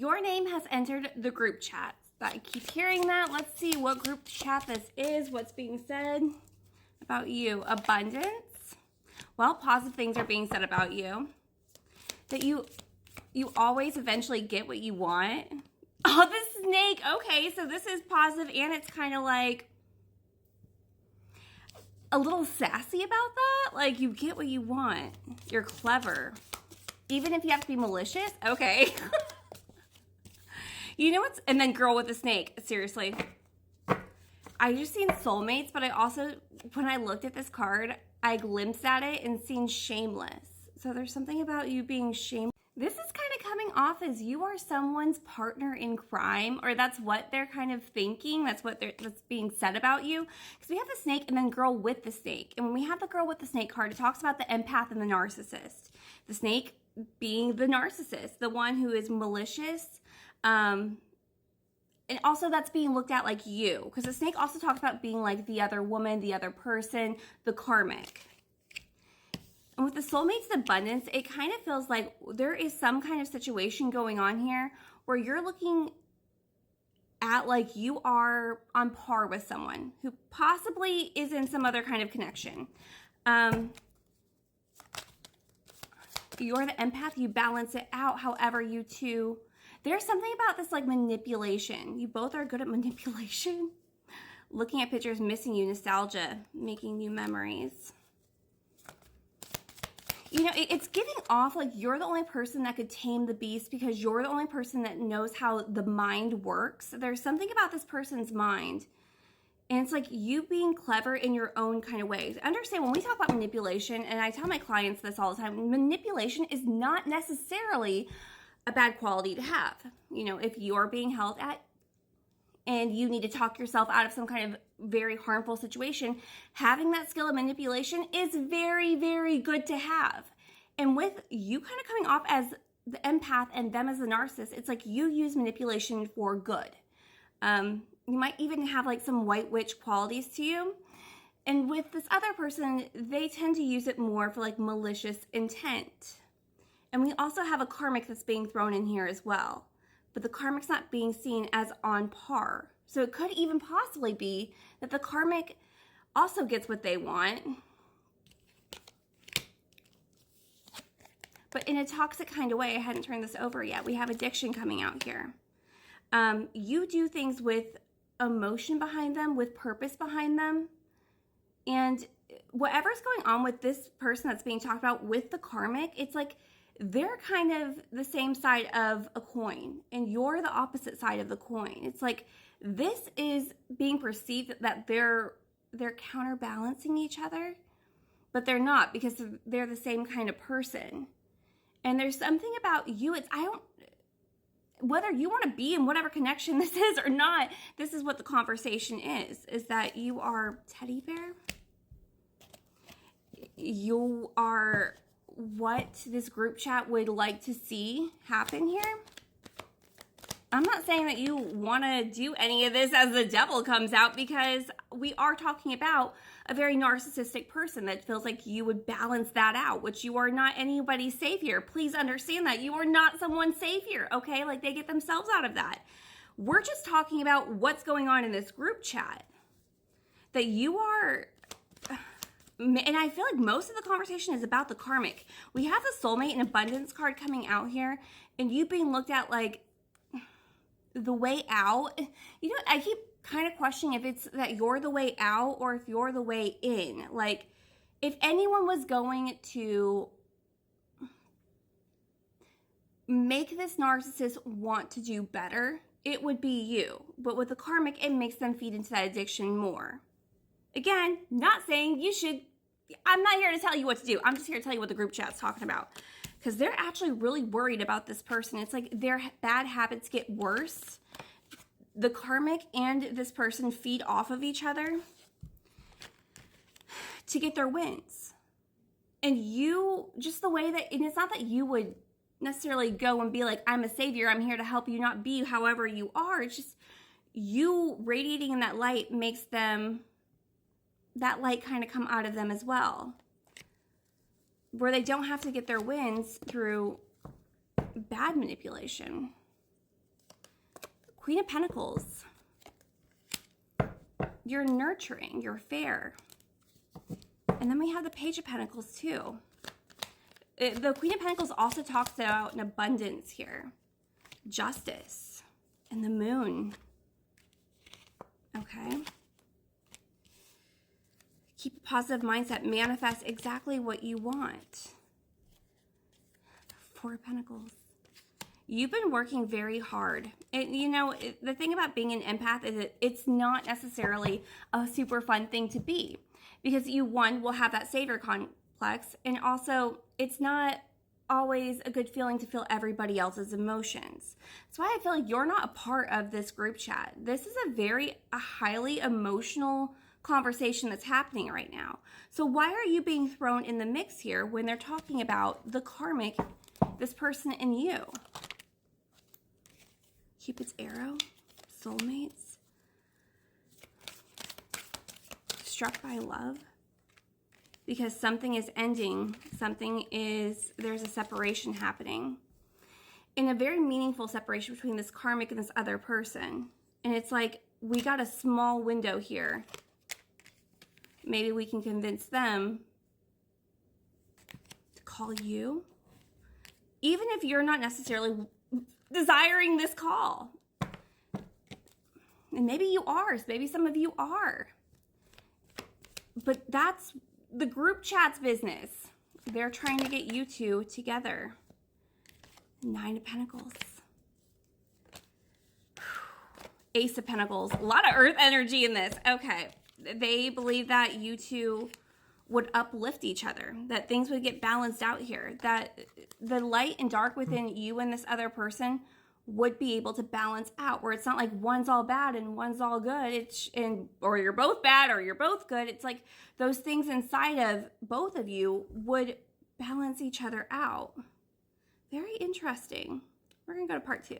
Your name has entered the group chat. I keep hearing that. Let's see what group chat this is, what's being said about you. Abundance. Well, positive things are being said about you. That you always eventually get what you want. Oh, the snake. Okay, so this is positive, and it's kind of like a little sassy about that. Like, you get what you want. You're clever. Even if you have to be malicious. Okay. You know what's, and then girl with the snake, seriously. I just seen soulmates, but I also, when I looked at this card, I glimpsed at it and seen shameless. So there's something about you being shameless. This is kind of coming off as you are someone's partner in crime, or that's what they're kind of thinking. That's being said about you. Because we have the snake and then girl with the snake. And when we have the girl with the snake card, it talks about the empath and the narcissist. The snake being the narcissist, the one who is malicious. And also that's being looked at like you. Because the snake also talks about being like the other woman, the other person, the karmic. And with the soulmates abundance, it kind of feels like there is some kind of situation going on here where you're looking at like you are on par with someone who possibly is in some other kind of connection. You're the empath, you balance it out. However, you two, there's something about this like manipulation. You both are good at manipulation. Looking at pictures, missing you, nostalgia, making new memories. You know, it's giving off like you're the only person that could tame the beast because you're the only person that knows how the mind works. There's something about this person's mind. And it's like you being clever in your own kind of ways. Understand, when we talk about manipulation, and I tell my clients this all the time, manipulation is not necessarily a bad quality to have. You know, if you're being held at and you need to talk yourself out of some kind of very harmful situation, having that skill of manipulation is very, very good to have. And with you kind of coming off as the empath and them as the narcissist, it's like you use manipulation for good. You might even have like some white witch qualities to you. And with this other person, they tend to use it more for like malicious intent. And we also have a karmic that's being thrown in here as well. But the karmic's not being seen as on par. So it could even possibly be that the karmic also gets what they want, but in a toxic kind of way. I hadn't turned this over yet. We have addiction coming out here. You do things with emotion behind them, with purpose behind them. And whatever's going on with this person that's being talked about with the karmic, it's like they're kind of the same side of a coin and you're the opposite side of the coin. It's like this is being perceived that they're counterbalancing each other, but they're not, because they're the same kind of person. And there's something about you, whether you want to be in whatever connection this is or not, this is what the conversation is that you are teddy bear. You are what this group chat would like to see happen here. I'm not saying that you want to do any of this as the devil comes out, because we are talking about a very narcissistic person that feels like you would balance that out, which you are not anybody's savior. Please understand that. You are not someone's savior, okay? Like, they get themselves out of that. We're just talking about what's going on in this group chat. That you are... And I feel like most of the conversation is about the karmic. We have the soulmate and abundance card coming out here, and you being looked at like the way out. You know what? I keep kind of questioning if it's that you're the way out or if you're the way in. Like, if anyone was going to make this narcissist want to do better, it would be you. But with the karmic, it makes them feed into that addiction more. Again, not saying you should, I'm not here to tell you what to do. I'm just here to tell you what the group chat's talking about. Because they're actually really worried about this person. It's like their bad habits get worse. The karmic and this person feed off of each other to get their wins. And you, just the way that, and it's not that you would necessarily go and be like, I'm a savior, I'm here to help you not be however you are. It's just you radiating in that light makes them, that light kind of come out of them as well, where they don't have to get their wins through bad manipulation. Queen of Pentacles. You're nurturing, you're fair. And then we have the Page of Pentacles too. The Queen of Pentacles also talks about an abundance here. Justice. And the Moon. Okay. Keep a positive mindset. Manifest exactly what you want. Four of Pentacles. You've been working very hard. And you know, the thing about being an empath is it's not necessarily a super fun thing to be. Because you, one, will have that savior complex. And also, it's not always a good feeling to feel everybody else's emotions. That's why I feel like you're not a part of this group chat. This is a highly emotional conversation that's happening right now. So why are you being thrown in the mix here when they're talking about the karmic, this person and you? Cupid's arrow, soulmates, struck by love, because something is ending, there's a separation happening, in a very meaningful separation between this karmic and this other person. And it's like, we got a small window here. Maybe we can convince them to call you, even if you're not necessarily desiring this call. And maybe you are, maybe some of you are. But that's the group chat's business. They're trying to get you two together. Nine of Pentacles. Ace of Pentacles. A lot of earth energy in this. Okay. They believe that you two would uplift each other, that things would get balanced out here, that the light and dark within you and this other person would be able to balance out, where it's not like one's all bad and one's all good, or you're both bad or you're both good. It's like those things inside of both of you would balance each other out. Very interesting. We're gonna go to part 2.